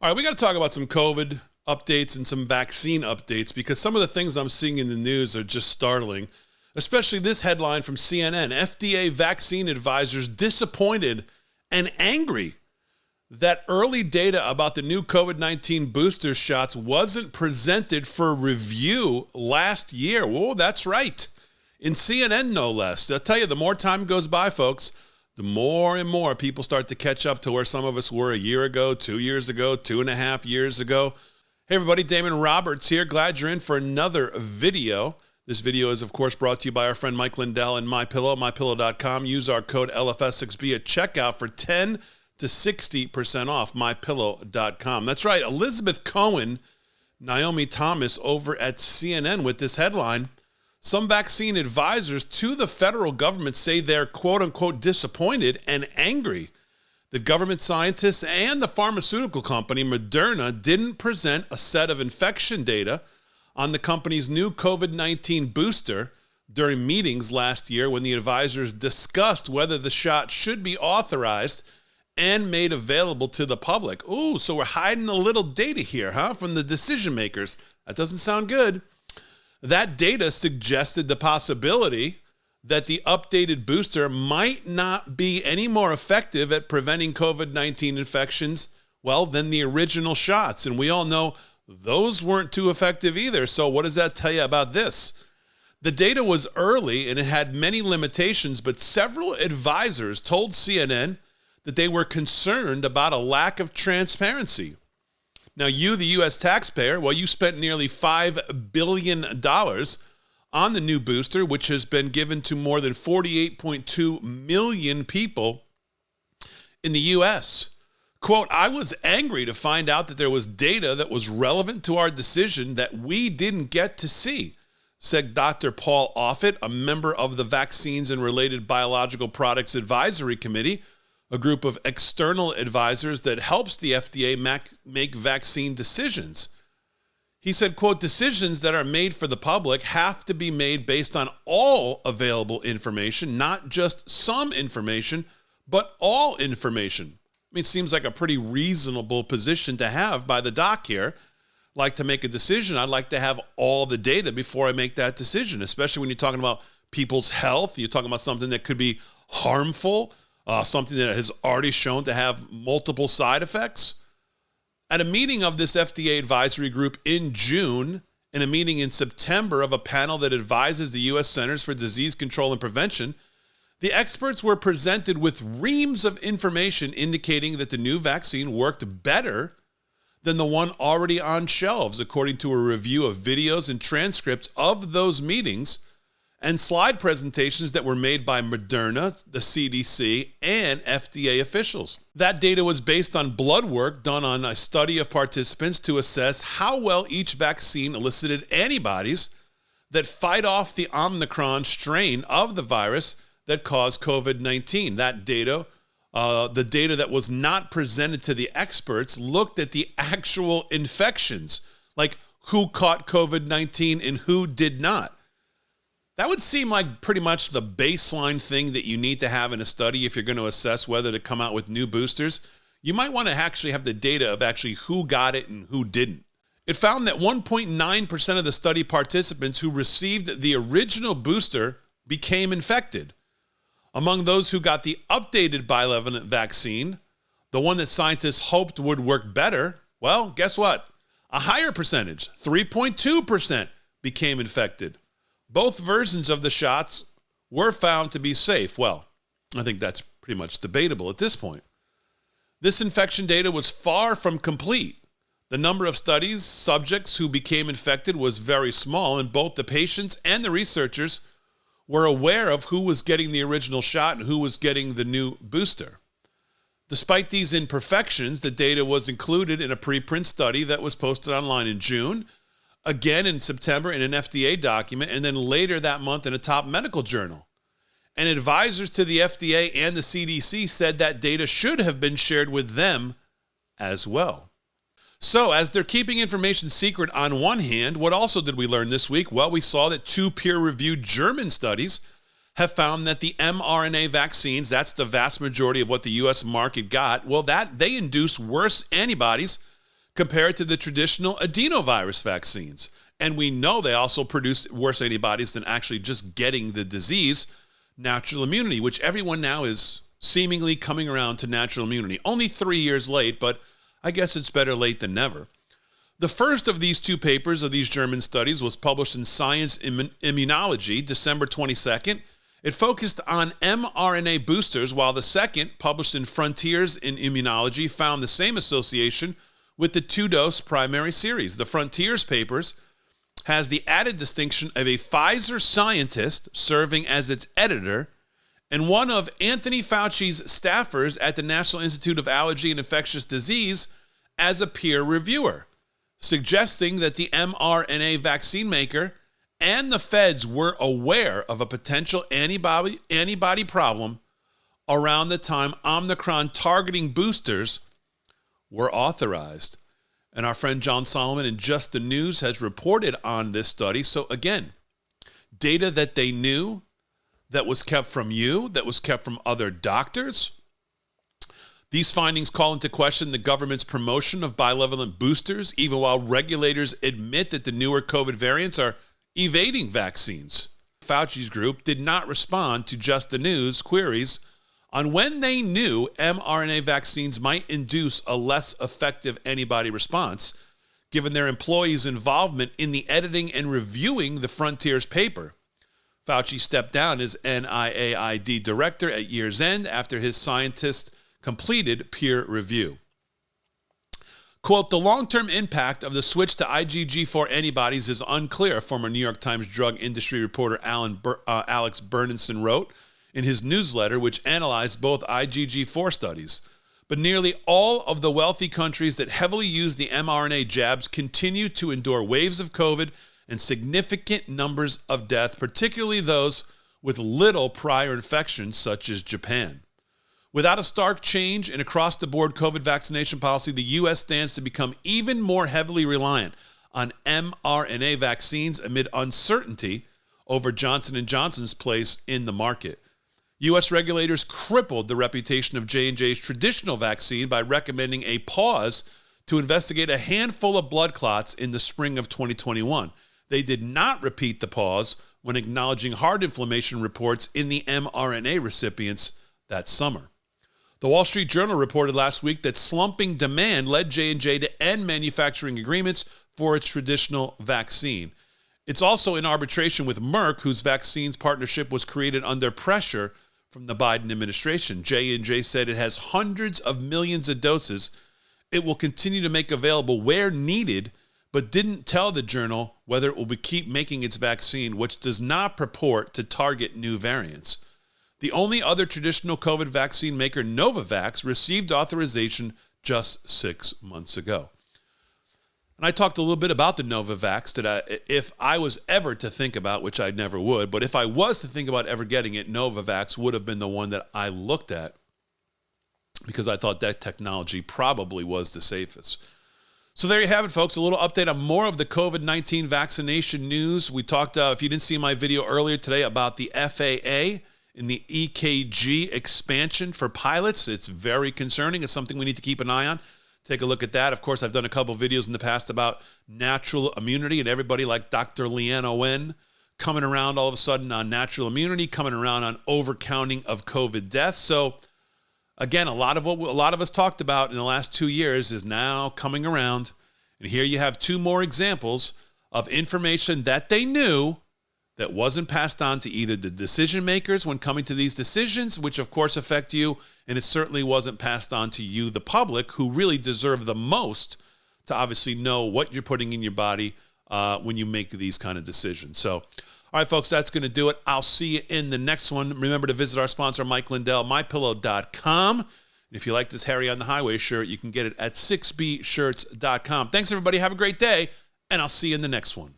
All right, we got to talk about some COVID updates and some vaccine updates because some of the things I'm seeing in the news are just startling, especially this headline from CNN. FDA vaccine advisors disappointed and angry that early data about the new COVID-19 booster shots wasn't presented for review last year. Whoa, that's right. In CNN, no less. I'll tell you, the more time goes by, folks, the more and more people start to catch up to where some of us were a year ago, 2 years ago, 2.5 years ago. Hey, everybody, Damon Roberts here. Glad you're in for another video. This video is, of course, brought to you by our friend Mike Lindell and MyPillow, mypillow.com. Use our code LFS6B at checkout for 10 to 60% off, mypillow.com. That's right, Elizabeth Cohen, Naomi Thomas over at CNN with this headline. Some vaccine advisors to the federal government say they're quote-unquote disappointed and angry that government scientists and the pharmaceutical company Moderna didn't present a set of infection data on the company's new COVID-19 booster during meetings last year when the advisors discussed whether the shot should be authorized and made available to the public. Ooh, so we're hiding a little data here, huh, from the decision makers. That doesn't sound good. That data suggested the possibility that the updated booster might not be any more effective at preventing COVID-19 infections, well, than the original shots. And we all know those weren't too effective either. So what does that tell you about this? The data was early and it had many limitations, but several advisors told CNN that they were concerned about a lack of transparency. Now, you, the U.S. taxpayer, well, you spent nearly $5 billion on the new booster, which has been given to more than 48.2 million people in the U.S. Quote, I was angry to find out that there was data that was relevant to our decision that we didn't get to see, said Dr. Paul Offit, a member of the Vaccines and Related Biological Products Advisory Committee, a group of external advisors that helps the FDA make vaccine decisions. He said, quote, decisions that are made for the public have to be made based on all available information, not just some information, but all information. I mean, it seems like a pretty reasonable position to have by the doc here. Like to make a decision, I'd like to have all the data before I make that decision, especially when you're talking about people's health. You're talking about something that could be harmful, something that has already shown to have multiple side effects. At a meeting of this FDA advisory group in June and a meeting in September of a panel that advises the U.S. Centers for Disease Control and Prevention, the experts were presented with reams of information indicating that the new vaccine worked better than the one already on shelves, according to a review of videos and transcripts of those meetings and slide presentations that were made by Moderna, the CDC, and FDA officials. That data was based on blood work done on a study of participants to assess how well each vaccine elicited antibodies that fight off the Omicron strain of the virus that caused COVID-19. That data, the data that was not presented to the experts, looked at the actual infections, like who caught COVID-19 and who did not. That would seem like pretty much the baseline thing that you need to have in a study if you're going to assess whether to come out with new boosters. You might want to actually have the data of actually who got it and who didn't. It found that 1.9% of the study participants who received the original booster became infected. Among those who got the updated bivalent vaccine, the one that scientists hoped would work better, well, guess what? A higher percentage, 3.2%, became infected. Both versions of the shots were found to be safe. Well, I think that's pretty much debatable at this point. This infection data was far from complete. The number of subjects who became infected was very small, and both the patients and the researchers were aware of who was getting the original shot and who was getting the new booster. Despite these imperfections, the data was included in a preprint study that was posted online in June, again in September in an FDA document, and then later that month in a top medical journal. And advisors to the FDA and the CDC said that data should have been shared with them as well. So, as they're keeping information secret on one hand, what also did we learn this week? Well, we saw that 2 peer-reviewed German studies have found that the mRNA vaccines, that's the vast majority of what the U.S. market got, well, that they induce worse antibodies compared to the traditional adenovirus vaccines. And we know they also produce worse antibodies than actually just getting the disease, natural immunity, which everyone now is seemingly coming around to natural immunity. Only 3 years late, but I guess it's better late than never. The first of these two papers of these German studies was published in Science Immunology, December 22nd. It focused on mRNA boosters, while the second, published in Frontiers in Immunology, found the same association with the two-dose primary series. The Frontiers papers has the added distinction of a Pfizer scientist serving as its editor and one of Anthony Fauci's staffers at the National Institute of Allergy and Infectious Disease as a peer reviewer, suggesting that the mRNA vaccine maker and the feds were aware of a potential antibody problem around the time Omicron targeting boosters were authorized. And our friend John Solomon in Just the News has reported on this study. So again, data that they knew, that was kept from you, that was kept from other doctors. These findings call into question the government's promotion of bivalent boosters, even while regulators admit that the newer COVID variants are evading vaccines. Fauci's group did not respond to Just the News queries on when they knew mRNA vaccines might induce a less effective antibody response, given their employees' involvement in the editing and reviewing the Frontiers paper. Fauci stepped down as NIAID director at year's end after his scientists completed peer review. Quote, the long-term impact of the switch to IgG4 antibodies is unclear, former New York Times drug industry reporter Alex Bernenson wrote in his newsletter, which analyzed both IgG4 studies. But nearly all of the wealthy countries that heavily use the mRNA jabs continue to endure waves of COVID and significant numbers of death, particularly those with little prior infection, such as Japan. Without a stark change in across-the-board COVID vaccination policy, the U.S. stands to become even more heavily reliant on mRNA vaccines amid uncertainty over Johnson & Johnson's place in the market. U.S. regulators crippled the reputation of J&J's traditional vaccine by recommending a pause to investigate a handful of blood clots in the spring of 2021. They did not repeat the pause when acknowledging heart inflammation reports in the mRNA recipients that summer. The Wall Street Journal reported last week that slumping demand led J&J to end manufacturing agreements for its traditional vaccine. It's also in arbitration with Merck, whose vaccines partnership was created under pressure from the Biden administration. J&J said it has hundreds of millions of doses it will continue to make available where needed, but didn't tell the Journal whether it will keep making its vaccine, which does not purport to target new variants. The only other traditional COVID vaccine maker, Novavax, received authorization just 6 months ago. And I talked a little bit about the Novavax that if I was ever to think about, which I never would, but if I was to think about ever getting it, Novavax would have been the one that I looked at because I thought that technology probably was the safest. So there you have it, folks. A little update on more of the COVID-19 vaccination news. We talked, if you didn't see my video earlier today, about the FAA and the EKG expansion for pilots. It's very concerning. It's something we need to keep an eye on. Take a look at that. Of course, I've done a couple videos in the past about natural immunity and everybody like Dr. Leanne Owen coming around all of a sudden on natural immunity, coming around on overcounting of COVID deaths. So again, a lot of what a lot of us talked about in the last 2 years is now coming around. And here you have two more examples of information that they knew that wasn't passed on to either the decision makers when coming to these decisions, which of course affect you, and it certainly wasn't passed on to you, the public, who really deserve the most to obviously know what you're putting in your body when you make these kind of decisions. So, all right, folks, that's going to do it. I'll see you in the next one. Remember to visit our sponsor, Mike Lindell, MyPillow.com. And if you like this Harry on the Highway shirt, you can get it at 6bshirts.com. Thanks, everybody. Have a great day, and I'll see you in the next one.